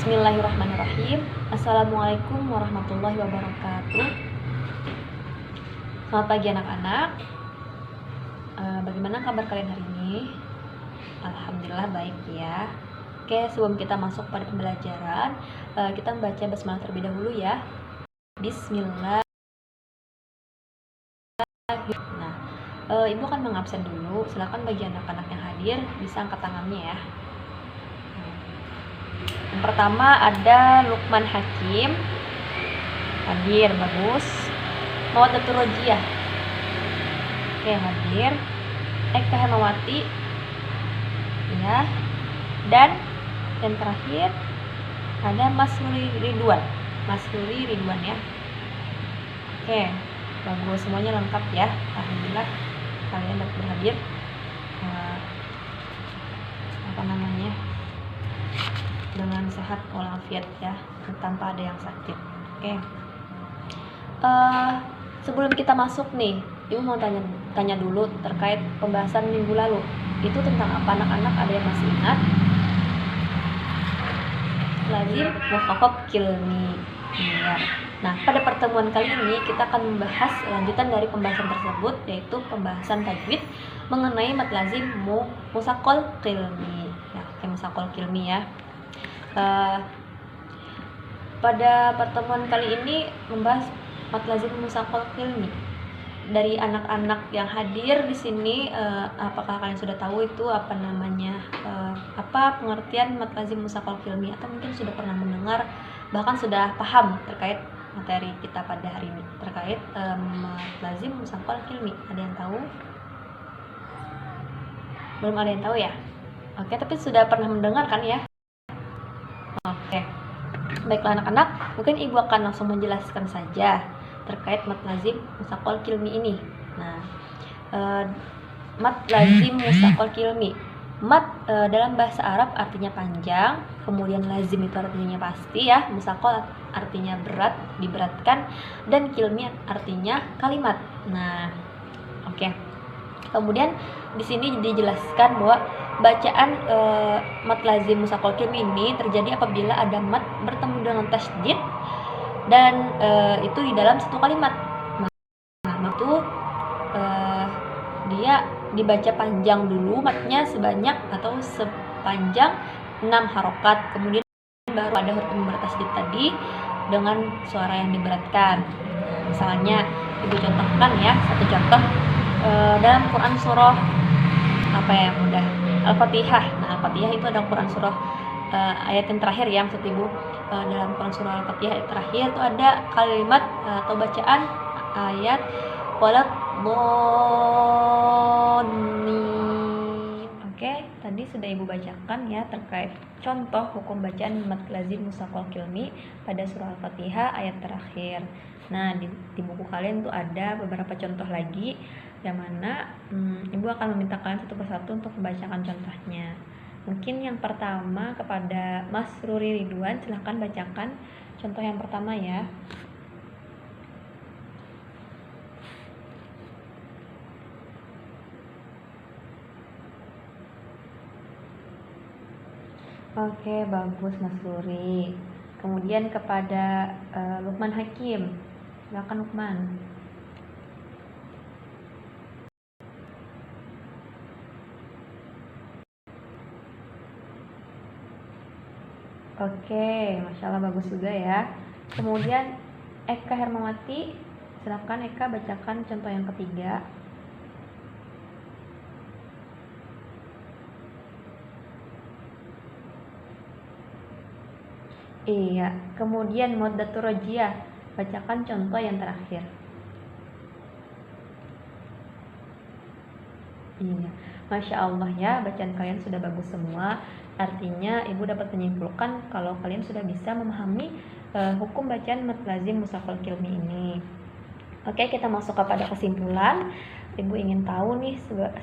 Bismillahirrahmanirrahim. Assalamualaikum warahmatullahi wabarakatuh. Selamat pagi anak-anak. Bagaimana kabar kalian hari ini? Alhamdulillah baik ya. Oke, sebelum kita masuk pada pembelajaran, kita membaca basmalah terlebih dahulu ya. Bismillah. Nah, Ibu akan mengabsen dulu. Silakan bagi anak-anak yang hadir bisa angkat tangannya ya. Yang pertama ada Lukman Hakim. Hadir, bagus. Mawaddatur Rojiyah. Oke, hadir. Eka Hermawati. Ya. Dan yang terakhir ada Mas Ruri Ridwan. Mas Ruri Ridwan ya. Oke, bagus, semuanya lengkap ya. Alhamdulillah kalian dapat berhadir. Dengan sehat walafiat ya, tanpa ada yang sakit. Oke. Sebelum kita masuk nih, Ibu mau tanya dulu terkait pembahasan minggu lalu. Itu tentang apa anak-anak? Ada yang masih ingat? Lazim, mukhafaf, kilmi. Ya. Nah, pada pertemuan kali ini kita akan membahas lanjutan dari pembahasan tersebut, yaitu pembahasan tajwid mengenai mad lazim musaqal kilmi. Ya, musaqal kilmi ya. Pada pertemuan kali ini membahas mad lazim musaqal kilmi. Dari anak-anak yang hadir di sini, apakah kalian sudah tahu itu apa namanya, apa pengertian mad lazim musaqal kilmi, atau mungkin sudah pernah mendengar, bahkan sudah paham terkait materi kita pada hari ini terkait mad lazim musaqal kilmi? Ada yang tahu? Belum ada yang tahu ya? Oke, tapi sudah pernah mendengar kan ya? Oke, baiklah anak-anak, mungkin Ibu akan langsung menjelaskan saja terkait mad lazim musaqal kilmi ini. Nah, mad lazim musaqal kilmi. Mad dalam bahasa Arab artinya panjang, kemudian lazim itu artinya pasti ya, musaqal artinya berat, diberatkan, dan kilmi artinya kalimat. Nah, oke. Kemudian di sini dijelaskan bahwa bacaan mad lazim musaqal kilmi ini terjadi apabila ada mad bertemu dengan tasydid dan itu di dalam satu kalimat. Nah, itu dia dibaca panjang dulu matnya sebanyak atau sepanjang 6 harokat, kemudian baru ada huruf yang bertasydid tadi dengan suara yang diberatkan. Misalnya Ibu contohkan ya, satu contoh dalam Quran surah apa ya mudah, Al-Fatihah. Nah, Al-Fatihah itu ada Quran surah ayat yang terakhir ya, maksud Ibu dalam Quran surah Al-Fatihah ayat terakhir itu ada kalimat atau bacaan ayat walad dhalin. Oke, tadi sudah Ibu bacakan ya terkait contoh hukum bacaan mad lazim musaqal kilmi pada surah Al-Fatihah ayat terakhir. Nah, di buku kalian tuh ada beberapa contoh lagi yang mana Ibu akan meminta kalian satu persatu untuk membacakan contohnya. Mungkin yang pertama kepada Mas Ruri Ridwan, silahkan bacakan contoh yang pertama ya. Oke, bagus Mas Ruri. Kemudian kepada Lukman Hakim, silakan Lukman. Oke, Masya Allah bagus juga ya. Kemudian Eka Hermawati, silakan Eka bacakan contoh yang ketiga. Iya, kemudian Mawaddatur Rojiyah, bacakan contoh yang terakhir. Iya, Masya Allah ya, bacaan kalian sudah bagus semua. Artinya Ibu dapat menyimpulkan kalau kalian sudah bisa memahami hukum bacaan mad lazim musaqal kilmi ini. Oke, kita masuk kepada kesimpulan. Ibu ingin tahu nih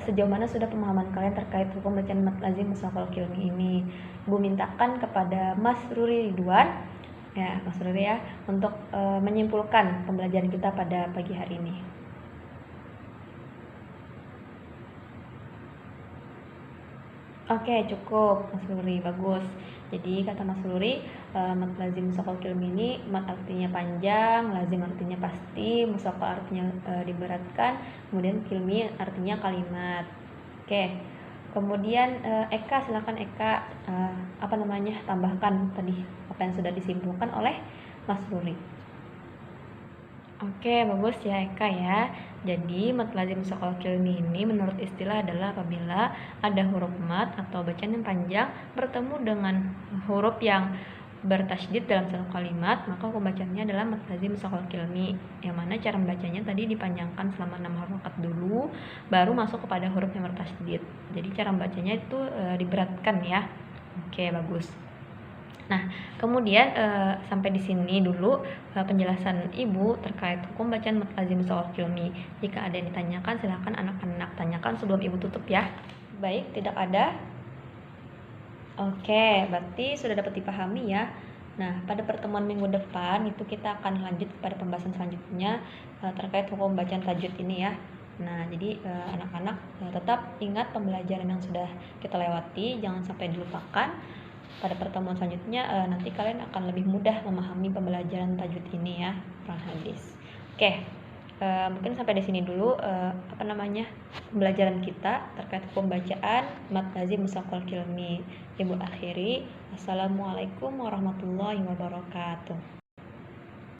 sejauh mana sudah pemahaman kalian terkait hukum bacaan mad lazim musaqal kilmi ini. Ibu mintakan kepada Mas Ruri Ridwan ya, Mas Ruri ya, untuk menyimpulkan pembelajaran kita pada pagi hari ini. Oke, cukup Mas Ruri, bagus. Jadi kata Mas Luri, mat lazim musaqal kilmi ini mat artinya panjang, lazim artinya pasti, musaqal artinya diberatkan, kemudian kilmi artinya kalimat. Oke. Kemudian Eka, silakan Eka tambahkan tadi apa yang sudah disimpulkan oleh Mas Luri. Oke, bagus ya Eka ya. Jadi mat lazim musaqal kilmi ini menurut istilah adalah apabila ada huruf mat atau bacaan yang panjang bertemu dengan huruf yang bertasydid dalam satu kalimat, maka pembacaannya adalah mat lazim musaqal kilmi. Yang mana cara membacanya tadi dipanjangkan selama 6 harokat dulu, baru masuk kepada huruf yang bertasydid. Jadi cara membacanya itu diberatkan ya. Oke, bagus. Nah, kemudian sampai di sini dulu penjelasan Ibu terkait hukum bacaan mat lazim musaqal kilmi. Jika ada yang ditanyakan, silakan anak-anak tanyakan sebelum Ibu tutup ya. Baik, tidak ada. Oke, berarti sudah dapat dipahami ya. Nah, pada pertemuan minggu depan itu kita akan lanjut kepada pembahasan selanjutnya terkait hukum bacaan tajwid ini ya. Nah, jadi anak-anak tetap ingat pembelajaran yang sudah kita lewati, jangan sampai dilupakan. Pada pertemuan selanjutnya nanti kalian akan lebih mudah memahami pembelajaran tajwid ini ya, Quran hadis. Oke, mungkin sampai di sini dulu pembelajaran kita terkait hukum bacaan mat lazim musaqal kilmi. Ibu akhiri, assalamualaikum warahmatullahi wabarakatuh.